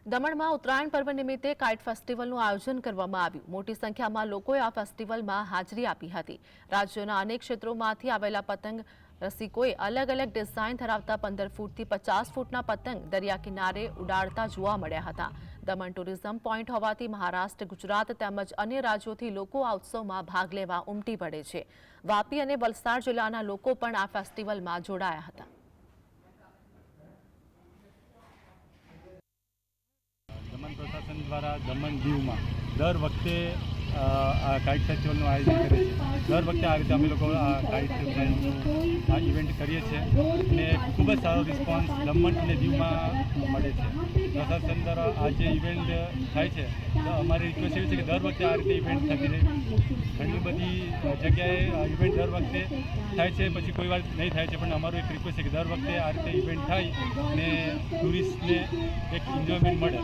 દમણમાં ઉત્તરાયણ પર્વ નિમિત્તે કાઇટ ફેસ્ટિવલનું આયોજન કરવામાં આવ્યું। મોટી સંખ્યામાં લોકોએ આ ફેસ્ટિવલમાં હાજરી આપી હતી। રાજ્યના અનેક ક્ષેત્રોમાંથી આવેલા પતંગ રસિકોએ અલગ અલગ ડિઝાઇન ધરાવતા 15 ફૂટથી 50 ફૂટના પતંગ દરિયા કિનારે ઉડાડતા જોવા મળ્યા હતા। દમણ ટુરિઝમ પોઈન્ટ હોવાથી મહારાષ્ટ્ર, ગુજરાત તેમજ અન્ય રાજ્યોથી લોકો આ ઉત્સવમાં ભાગ લેવા ઉમટી પડે છે। વાપી અને વલસાડ જિલ્લાના લોકો પણ આ ફેસ્ટિવલમાં જોડાયા હતા। દમણ પ્રશાસન દ્વારા દમણ દીવમાં દર વખતે આ કાઇટ ફેસ્ટિવલનું આયોજન કરે છે। દર વખતે આ રીતે અમે લોકો આ કાઇટ ફેસ્ટિવલનું આ ઇવેન્ટ કરીએ છીએ અને ખૂબ જ સારો રિસ્પોન્સ દમણ અને દીવમાં મળે છે। પ્રશાસન દ્વારા આ જે ઇવેન્ટ થાય છે તો અમારી રિક્વેસ્ટ એવી છે કે દર વખતે આ રીતે ઇવેન્ટ થતી રહે। ઘણી બધી જગ્યાએ આ ઇવેન્ટ દર વખતે થાય છે, પછી કોઈ વાર નહીં થાય છે, પણ અમારું એક રિક્વેસ્ટ છે કે દર વખતે આ રીતે ઇવેન્ટ થાય ને ટુરિસ્ટને એક એન્જોયમેન્ટ મળે।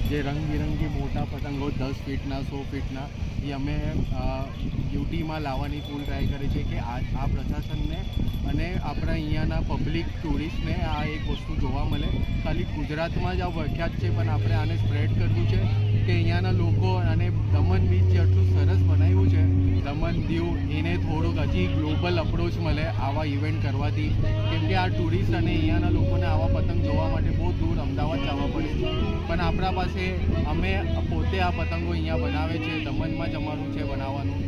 જે રંગબેરંગી મોટા પતંગો 10 ફીટના 100 ફીટના એ અમે યુટીમાં લાવવાની ફૂલ ટ્રાય કરી છે કે આ પ્રશાસનને અને આપણા અહીંયાના પબ્લિક ટુરિસ્ટને આ એક વસ્તુ જોવા મળે। ખાલી ગુજરાતમાં જ આ પ્રખ્યાત છે, પણ આપણે આને સ્પ્રેડ કરવું છે કે અહીંયાના લોકો અને દમણ બીચ જેટલું સરસ બનાવ્યું છે દમણ દીવ એને થોડુંક હજી ગ્લોબલ અપ્રોચ મળે આવા ઇવેન્ટ કરવાથી, કેમ કે આ ટુરિસ્ટ અને અહીંયાના લોકોને આવા પતંગ જોવા માટે બહુ દૂર અમદાવાદ જવા પડે છે, પણ આપણા પાસે અમે પોતે આ પતંગો અહીંયા બનાવે છે, દમણમાં જ અમારું છે બનાવવાનું।